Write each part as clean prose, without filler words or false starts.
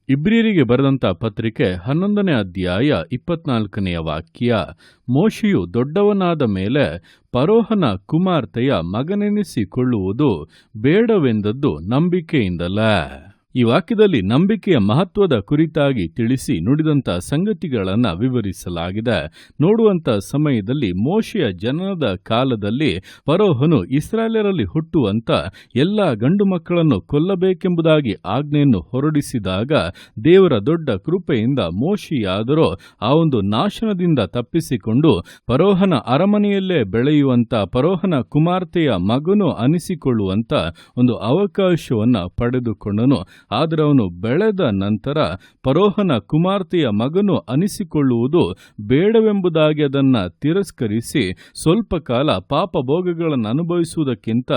ಇಬ್ರಿಯರಿಗೆ ಬರೆದಂತ ಪತ್ರಿಕೆ 11ನೇ ಅಧ್ಯಾಯ 24ನೆಯ ವಾಕ್ಯ. ಮೋಶೆಯು ದೊಡ್ಡವನಾದ ಮೇಲೆ ಫರೋಹನ ಕುಮಾರ್ತೆಯ ಮಗನೆನಿಸಿಕೊಳ್ಳುವುದು ಬೇಡವೆಂದದ್ದು ನಂಬಿಕೆಯಿಂದಲೇ. ಈ ವಾಕ್ಯದಲ್ಲಿ ನಂಬಿಕೆಯ ಮಹತ್ವದ ಕುರಿತಾಗಿ ತಿಳಿಸಿ ನುಡಿದಂಥ ಸಂಗತಿಗಳನ್ನು ವಿವರಿಸಲಾಗಿದೆ. ನೋಡುವಂಥ ಸಮಯದಲ್ಲಿ ಮೋಶೆಯ ಜನನದ ಕಾಲದಲ್ಲಿ ಫರೋಹನು ಇಸ್ರಾಯೇಲರಲ್ಲಿ ಹುಟ್ಟುವಂಥ ಎಲ್ಲ ಗಂಡು ಮಕ್ಕಳನ್ನು ಕೊಲ್ಲಬೇಕೆಂಬುದಾಗಿ ಆಜ್ಞೆಯನ್ನು ಹೊರಡಿಸಿದಾಗ ದೇವರ ದೊಡ್ಡ ಕೃಪೆಯಿಂದ ಮೋಶೆಯಾದರೂ ಆ ಒಂದು ನಾಶನದಿಂದ ತಪ್ಪಿಸಿಕೊಂಡು ಫರೋಹನ ಅರಮನೆಯಲ್ಲೇ ಬೆಳೆಯುವಂಥ ಫರೋಹನ ಕುಮಾರ್ತೆಯ ಮಗನು ಅನಿಸಿಕೊಳ್ಳುವಂಥ ಒಂದು ಅವಕಾಶವನ್ನು ಪಡೆದುಕೊಂಡನು. ಆದರೆ ಅವನು ಬೆಳೆದ ನಂತರ ಫರೋಹನ ಕುಮಾರ್ತೆಯ ಮಗನು ಅನಿಸಿಕೊಳ್ಳುವುದು ಬೇಡವೆಂಬುದಾಗಿ ಅದನ್ನು ತಿರಸ್ಕರಿಸಿ ಸ್ವಲ್ಪ ಕಾಲ ಪಾಪ ಭೋಗಗಳನ್ನು ಅನುಭವಿಸುವುದಕ್ಕಿಂತ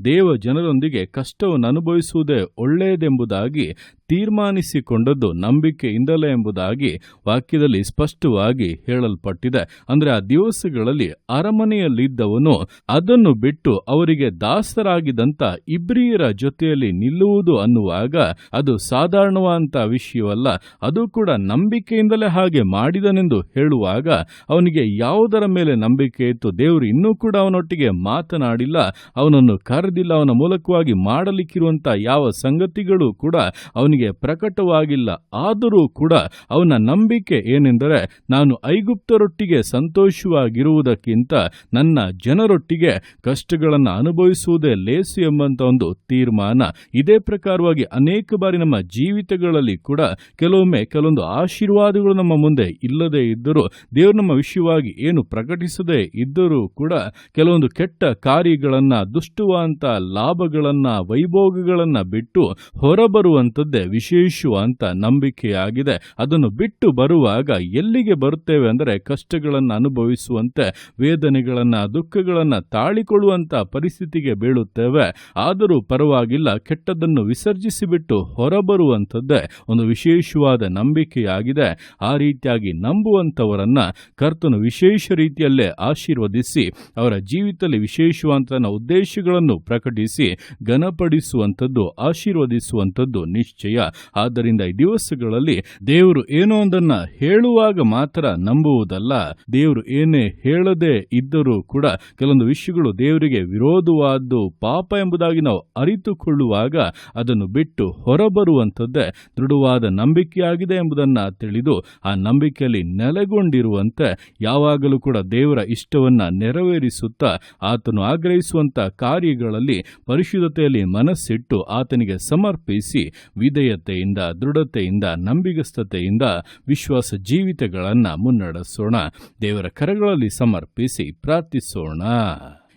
ದೇವ ಜನರೊಂದಿಗೆ ಕಷ್ಟವನ್ನು ಅನುಭವಿಸುವುದೇ ಒಳ್ಳೆಯದೆಂಬುದಾಗಿ ತೀರ್ಮಾನಿಸಿಕೊಂಡದ್ದು ನಂಬಿಕೆಯಿಂದಲೇ ಎಂಬುದಾಗಿ ವಾಕ್ಯದಲ್ಲಿ ಸ್ಪಷ್ಟವಾಗಿ ಹೇಳಲ್ಪಟ್ಟಿದೆ. ಅಂದರೆ ಆ ದಿವಸಗಳಲ್ಲಿ ಅರಮನೆಯಲ್ಲಿದ್ದವನು ಅದನ್ನು ಬಿಟ್ಟು ಅವರಿಗೆ ದಾಸರಾಗಿದ್ದಂಥ ಇಬ್ರಿಯರ ಜೊತೆಯಲ್ಲಿ ನಿಲ್ಲುವುದು ಅನ್ನುವಾಗ ಅದು ಸಾಧಾರಣವಾದಂಥ ವಿಷಯವಲ್ಲ. ಅದು ಕೂಡ ನಂಬಿಕೆಯಿಂದಲೇ ಹಾಗೆ ಮಾಡಿದನೆಂದು ಹೇಳುವಾಗ ಅವನಿಗೆ ಯಾವುದರ ಮೇಲೆ ನಂಬಿಕೆ ಇತ್ತು? ದೇವರು ಇನ್ನೂ ಕೂಡ ಅವನೊಟ್ಟಿಗೆ ಮಾತನಾಡಿಲ್ಲ, ಅವನನ್ನು ಕರೆದಿಲ್ಲ, ಅವನ ಮೂಲಕವಾಗಿ ಮಾಡಲಿಕ್ಕಿರುವಂಥ ಯಾವ ಸಂಗತಿಗಳು ಕೂಡ ಅವನಿಗೆ ಪ್ರಕಟವಾಗಿಲ್ಲ. ಆದರೂ ಕೂಡ ಅವನ ನಂಬಿಕೆ ಏನೆಂದರೆ, ನಾನು ಐಗುಪ್ತರೊಟ್ಟಿಗೆ ಸಂತೋಷವಾಗಿರುವುದಕ್ಕಿಂತ ನನ್ನ ಜನರೊಟ್ಟಿಗೆ ಕಷ್ಟಗಳನ್ನು ಅನುಭವಿಸುವುದೇ ಲೇಸು ಎಂಬಂತ ಒಂದು ತೀರ್ಮಾನ. ಇದೇ ಪ್ರಕಾರವಾಗಿ ಅನೇಕ ಬಾರಿ ನಮ್ಮ ಜೀವಿತಗಳಲ್ಲಿ ಕೂಡ ಕೆಲವೊಂದು ಆಶೀರ್ವಾದಗಳು ನಮ್ಮ ಮುಂದೆ ಇಲ್ಲದೆ ಇದ್ದರೂ, ದೇವರು ನಮ್ಮ ವಿಷಯವಾಗಿ ಏನು ಪ್ರಕಟಿಸದೇ ಇದ್ದರೂ ಕೂಡ ಕೆಲವೊಂದು ಕೆಟ್ಟ ಕಾರ್ಯಗಳನ್ನ, ದುಷ್ಟವಾದಂಥ ಲಾಭಗಳನ್ನ, ವೈಭೋಗಗಳನ್ನ ಬಿಟ್ಟು ಹೊರಬರುವಂಥದ್ದೇ ವಿಶೇಷವಾದಂಥ ನಂಬಿಕೆಯಾಗಿದೆ. ಅದನ್ನು ಬಿಟ್ಟು ಬರುವಾಗ ಎಲ್ಲಿಗೆ ಬರುತ್ತೇವೆ ಅಂದರೆ ಕಷ್ಟಗಳನ್ನು ಅನುಭವಿಸುವಂತೆ, ವೇದನೆಗಳನ್ನ, ದುಃಖಗಳನ್ನ ತಾಳಿಕೊಳ್ಳುವಂಥ ಪರಿಸ್ಥಿತಿಗೆ ಬೀಳುತ್ತೇವೆ. ಆದರೂ ಪರವಾಗಿಲ್ಲ, ಕೆಟ್ಟದ್ದನ್ನು ವಿಸರ್ಜಿಸಿಬಿಟ್ಟು ಹೊರಬರುವಂಥದ್ದೇ ಒಂದು ವಿಶೇಷವಾದ ನಂಬಿಕೆಯಾಗಿದೆ. ಆ ರೀತಿಯಾಗಿ ನಂಬುವಂಥವರನ್ನ ಕರ್ತನು ವಿಶೇಷ ರೀತಿಯಲ್ಲೇ ಆಶೀರ್ವದಿಸಿ ಅವರ ಜೀವಿತದಲ್ಲಿ ವಿಶೇಷವಾದ ಉದ್ದೇಶಗಳನ್ನು ಪ್ರಕಟಿಸಿ ಘನಪಡಿಸುವಂಥದ್ದು, ಆಶೀರ್ವದಿಸುವಂಥದ್ದು ನಿಶ್ಚಯ. ಆದ್ದರಿಂದ ಈ ದಿವಸಗಳಲ್ಲಿ ದೇವರು ಏನೋ ಒಂದನ್ನ ಹೇಳುವಾಗ ಮಾತ್ರ ನಂಬುವುದಲ್ಲ, ದೇವರು ಏನೇ ಹೇಳದೇ ಇದ್ದರೂ ಕೂಡ ಕೆಲವೊಂದು ವಿಷಯಗಳು ದೇವರಿಗೆ ವಿರೋಧವಾದ್ದು, ಪಾಪ ಎಂಬುದಾಗಿ ನಾವು ಅರಿತುಕೊಳ್ಳುವಾಗ ಅದನ್ನು ಬಿಟ್ಟು ಹೊರಬರುವಂಥದ್ದೇ ದೃಢವಾದ ನಂಬಿಕೆಯಾಗಿದೆ ಎಂಬುದನ್ನ ತಿಳಿದು ಆ ನಂಬಿಕೆಯಲ್ಲಿ ನೆಲೆಗೊಂಡಿರುವಂತೆ ಯಾವಾಗಲೂ ಕೂಡ ದೇವರ ಇಷ್ಟವನ್ನ ನೆರವೇರಿಸುತ್ತಾ ಆತನು ಆಗ್ರಹಿಸುವಂತ ಕಾರ್ಯಗಳಲ್ಲಿ ಪರಿಶುದ್ಧತೆಯಲ್ಲಿ ಮನಸ್ಸಿಟ್ಟು ಆತನಿಗೆ ಸಮರ್ಪಿಸಿ ವಿಧೇಯತೆಯಿಂದ, ದೃಢತೆಯಿಂದ, ನಂಬಿಗಸ್ತತೆಯಿಂದ ವಿಶ್ವಾಸ ಜೀವಿತಗಳನ್ನ ಮುನ್ನಡೆಸೋಣ. ದೇವರ ಕರಗಳಲ್ಲಿ ಸಮರ್ಪಿಸಿ ಪ್ರಾರ್ಥಿಸೋಣ.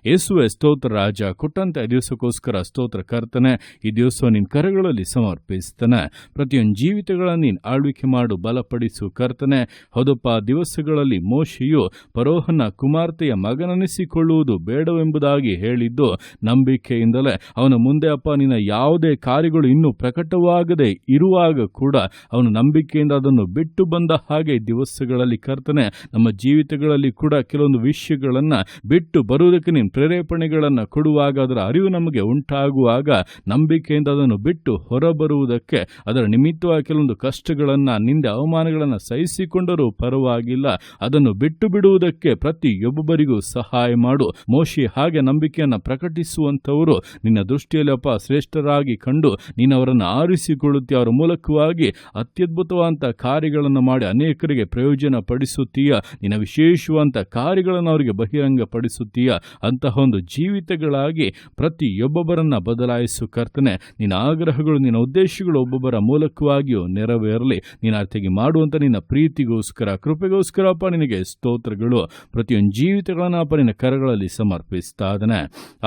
ಯೇಸುವೆ ಸ್ತೋತ್ರ ರಾಜ, ಕೊಟ್ಟಂತ ಈ ದಿವಸಕ್ಕೋಸ್ಕರ ಸ್ತೋತ್ರ ಕರ್ತನೆ. ಈ ದಿವಸ ನಿನ್ನ ಕರಗಳಲ್ಲಿ ಸಮರ್ಪಿಸ್ತಾನೆ. ಪ್ರತಿಯೊಂದು ಜೀವಿತಗಳನ್ನು ನೀನು ಆಳ್ವಿಕೆ ಮಾಡು, ಬಲಪಡಿಸು ಕರ್ತನೆ. ಹೌದಪ್ಪ, ದಿವಸಗಳಲ್ಲಿ ಮೋಶೆಯು ಫರೋಹನ ಕುಮಾರ್ತೆಯ ಮಗನನಿಸಿಕೊಳ್ಳುವುದು ಬೇಡವೆಂಬುದಾಗಿ ಹೇಳಿದ್ದು ನಂಬಿಕೆಯಿಂದಲೇ. ಅವನ ಮುಂದೆ ಅಪ್ಪ ನಿನ್ನ ಯಾವುದೇ ಕಾರ್ಯಗಳು ಇನ್ನೂ ಪ್ರಕಟವಾಗದೆ ಇರುವಾಗ ಕೂಡ ಅವನು ನಂಬಿಕೆಯಿಂದ ಅದನ್ನು ಬಿಟ್ಟು ಬಂದ ಹಾಗೆ ದಿವಸಗಳಲ್ಲಿ ಕರ್ತನೆ ನಮ್ಮ ಜೀವಿತಗಳಲ್ಲಿ ಕೂಡ ಕೆಲವೊಂದು ವಿಷಯಗಳನ್ನು ಬಿಟ್ಟು ಬರುವುದಕ್ಕೆ ನೀನು ಪ್ರೇರೇಪಣೆಗಳನ್ನು ಕೊಡುವಾಗ, ಅದರ ಅರಿವು ನಮಗೆ ಉಂಟಾಗುವಾಗ ನಂಬಿಕೆಯಿಂದ ಅದನ್ನು ಬಿಟ್ಟು ಹೊರಬರುವುದಕ್ಕೆ, ಅದರ ನಿಮಿತ್ತವಾಗಿ ಕೆಲವೊಂದು ಕಷ್ಟಗಳನ್ನು, ನಿಂದೆ ಅವಮಾನಗಳನ್ನು ಸಹಿಸಿಕೊಂಡರೂ ಪರವಾಗಿಲ್ಲ, ಅದನ್ನು ಬಿಟ್ಟು ಬಿಡುವುದಕ್ಕೆ ಪ್ರತಿಯೊಬ್ಬರಿಗೂ ಸಹಾಯ ಮಾಡು. ಮೋಶೆ ಹಾಗೆ ನಂಬಿಕೆಯನ್ನು ಪ್ರಕಟಿಸುವಂಥವರು ನಿನ್ನ ದೃಷ್ಟಿಯಲ್ಲಿ ಅಪ್ಪ ಶ್ರೇಷ್ಠರಾಗಿ ಕಂಡು ನೀನು ಅವರನ್ನು ಆರಿಸಿಕೊಳ್ಳುತ್ತೀಯ. ಅವರ ಮೂಲಕವಾಗಿ ಅತ್ಯದ್ಭುತವಾದಂಥ ಕಾರ್ಯಗಳನ್ನು ಮಾಡಿ ಅನೇಕರಿಗೆ ಪ್ರಯೋಜನ ಪಡಿಸುತ್ತೀಯ. ನಿನ್ನ ವಿಶೇಷವಾದಂಥ ಕಾರ್ಯಗಳನ್ನು ಅವರಿಗೆ ಬಹಿರಂಗ ಪಡಿಸುತ್ತೀಯ. ಅಂತಹ ಒಂದು ಜೀವಿತಗಳಾಗಿ ಪ್ರತಿಯೊಬ್ಬೊಬ್ಬರನ್ನ ಬದಲಾಯಿಸು ಕರ್ತನೆ. ನಿನ್ನ ಆಗ್ರಹಗಳು, ನಿನ್ನ ಉದ್ದೇಶಗಳು ಒಬ್ಬೊಬ್ಬರ ಮೂಲಕವಾಗಿಯೂ ನೆರವೇರಲಿ. ನೀನು ಅರ್ಥಿಗೆ ಮಾಡುವಂಥ ನಿನ್ನ ಪ್ರೀತಿಗೋಸ್ಕರ, ಕೃಪೆಗೋಸ್ಕರ ಅಪ್ಪ ನಿನಗೆ ಸ್ತೋತ್ರಗಳು. ಪ್ರತಿಯೊಂದು ಜೀವಿತಗಳನ್ನು ಅಪ್ಪ ನಿನ್ನ ಕರಗಳಲ್ಲಿ ಸಮರ್ಪಿಸ್ತಾ ಇದ್ದಾನೆ.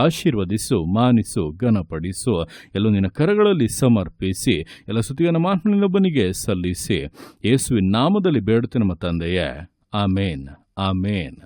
ಆಶೀರ್ವದಿಸು, ಮಾನಿಸು, ಘನಪಡಿಸು. ಎಲ್ಲೂ ನಿನ್ನ ಕರಗಳಲ್ಲಿ ಸಮರ್ಪಿಸಿ ಎಲ್ಲ ಸ್ತುತಿಯನ್ನು ಮಾತ್ರ ನಿನ್ನೊಬ್ಬನಿಗೆ ಸಲ್ಲಿಸಿ ಯೇಸುವಿನ ನಾಮದಲ್ಲಿ ಬೇಡುತ್ತೇನೆ ನಮ್ಮ ತಂದೆಯೇ. ಆಮೇನ್, ಆಮೇನ್.